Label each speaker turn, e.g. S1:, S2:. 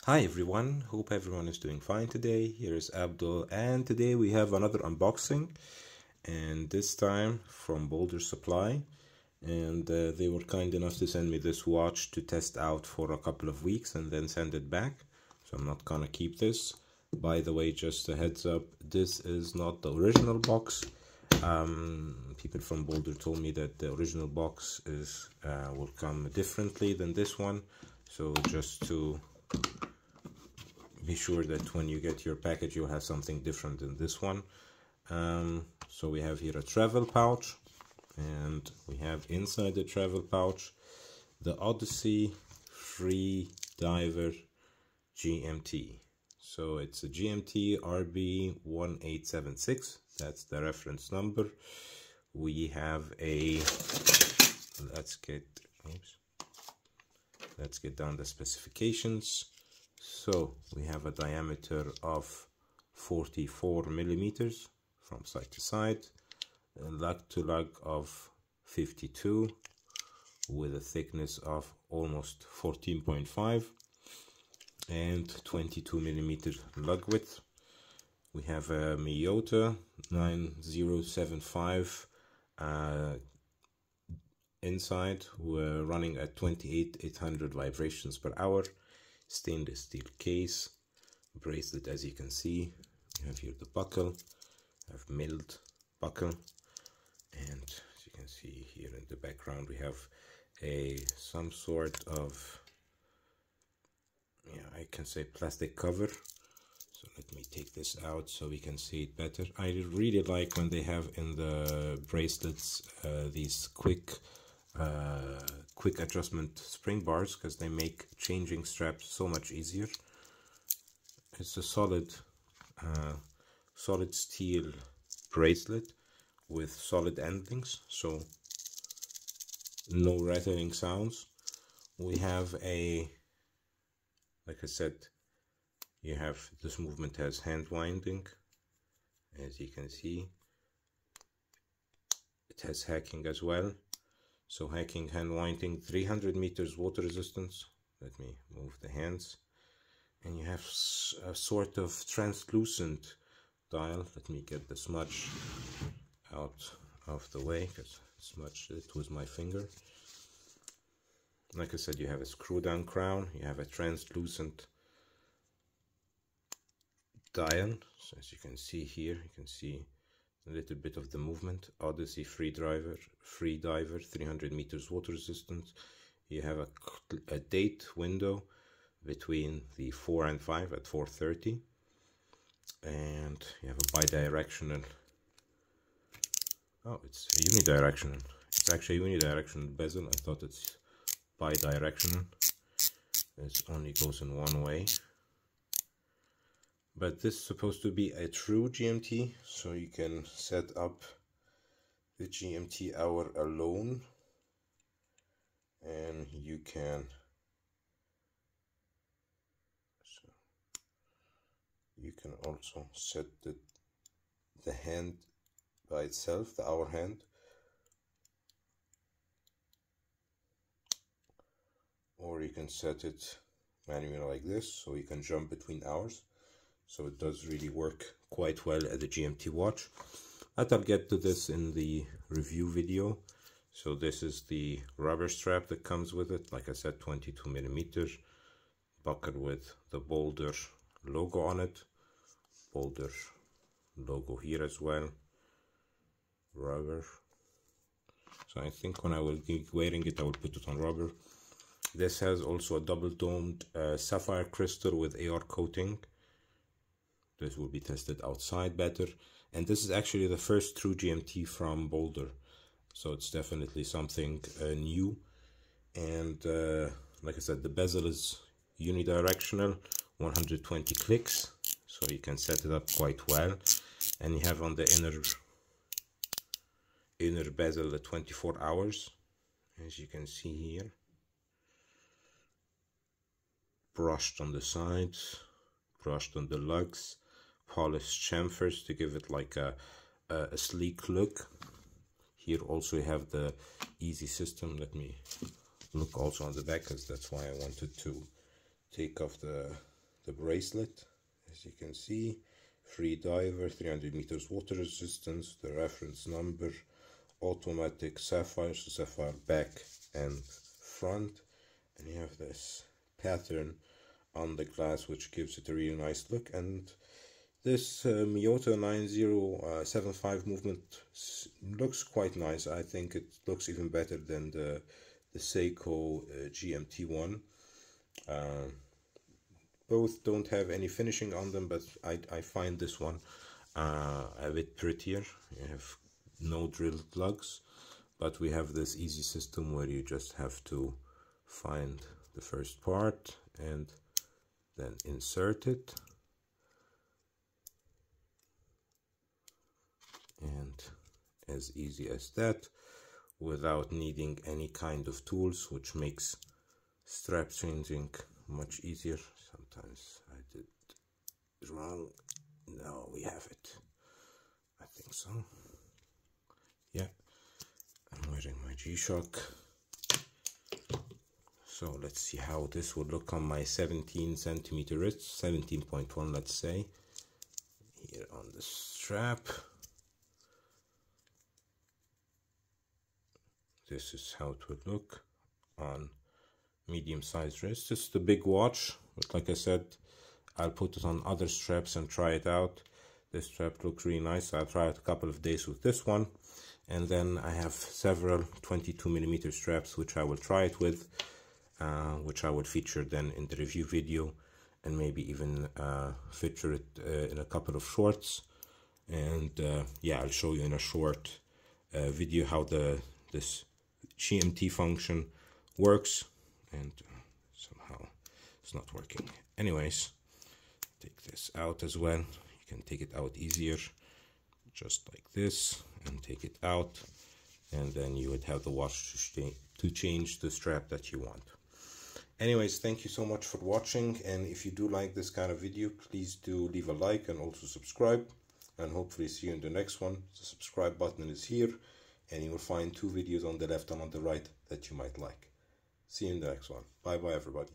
S1: Hi everyone, hope everyone is doing fine today. Here is Abdul, and today we have another unboxing, and this time from Boldr Supply. And they were kind enough to send me this watch to test out for a couple of weeks and then send it back. So I'm not gonna keep this. By the way, just a heads up, this is not the original box. People from Boldr told me that the original box is will come differently than this one. So just to be sure that when you get your package you'll have something different than this one. So we have here a travel pouch, and we have inside the travel pouch the Odyssey Freediver GMT. So it's a GMT RB1876, that's the reference number. We have a, let's get down the specifications. So we have a diameter of 44 millimeters from side to side, a lug to lug of 52 with a thickness of almost 14.5 and 22 millimeter lug width. We have a Miyota 9075 inside. We're running at 28,800 vibrations per hour. Stainless steel case, bracelet, as you can see. You have here the buckle, have milled buckle, and as you can see here in the background we have some sort of, I can say plastic cover. So let me take this out so we can see it better. I really like when they have in the bracelets these quick adjustment spring bars, because they make changing straps so much easier. It's a solid steel bracelet with solid endings, so no rattling sounds. We have like I said, you have this movement has hand winding, as you can see. It has hacking as well. So hacking, hand winding, 300 meters water resistance. Let me move the hands. And you have a sort of translucent dial. Let me get the smudge out of the way, because I smudged it with my finger. Like I said, you have a screw down crown. You have a translucent dial. So as you can see here, you can see a little bit of the movement. Odyssey Freediver 300 meters water resistance. You have a date window between the 4 and 5 at 4:30, and you have a bidirectional. Oh, it's a unidirectional. It's actually a unidirectional bezel. I thought it's bidirectional. It only goes in one way. But this is supposed to be a true GMT, so you can set up the GMT hour alone, and you can also set the hand by itself, the hour hand, or you can set it manually like this, so you can jump between hours. So it does really work quite well at the GMT watch. But I'll get to this in the review video. So this is the rubber strap that comes with it. Like I said, 22 millimeters, buckle with the Boldr logo on it. Boldr logo here as well. Rubber. So I think when I will be wearing it, I will put it on rubber. This has also a double domed sapphire crystal with AR coating. This will be tested outside better, and this is actually the first true GMT from Boldr, so it's definitely something new. And like I said, the bezel is unidirectional, 120 clicks, so you can set it up quite well. And you have on the inner bezel the 24 hours, as you can see here, brushed on the sides, brushed on the lugs, polished chamfers to give it like a sleek look. Here also you have the easy system. Let me look also on the back, because that's why I wanted to take off the the bracelet, as you can see. Freediver, 300 meters water resistance, the reference number, automatic sapphire, so sapphire back and front, and you have this pattern on the glass which gives it a really nice look. And this Miyota 9075 movement looks quite nice. I think it looks even better than the Seiko GMT one. Both don't have any finishing on them, but I find this one a bit prettier. You have no drill lugs, but we have this easy system where you just have to find the first part and then insert it, and as easy as that, without needing any kind of tools, which makes strap changing much easier. Sometimes I did it wrong. No, we have it. I think so. Yeah, I'm wearing my G-Shock. So let's see how this would look on my 17 centimeter wrist, 17.1 let's say, here on the strap. This is how it would look on medium-sized wrist. This is the big watch, but like I said, I'll put it on other straps and try it out. This strap looks really nice, so I'll try it a couple of days with this one. And then I have several 22mm straps which I will try it with, which I will feature then in the review video, and maybe even feature it in a couple of shorts. And yeah, I'll show you in a short video how this GMT function works, and somehow it's not working. Anyways, take this out as well. You can take it out easier, just like this, and take it out, and then you would have the watch to change the strap that you want. Anyways, thank you so much for watching, and if you do like this kind of video, please do leave a like and also subscribe, and hopefully see you in the next one. The subscribe button is here, and you will find 2 videos on the left and on the right that you might like. See you in the next one. Bye bye everybody.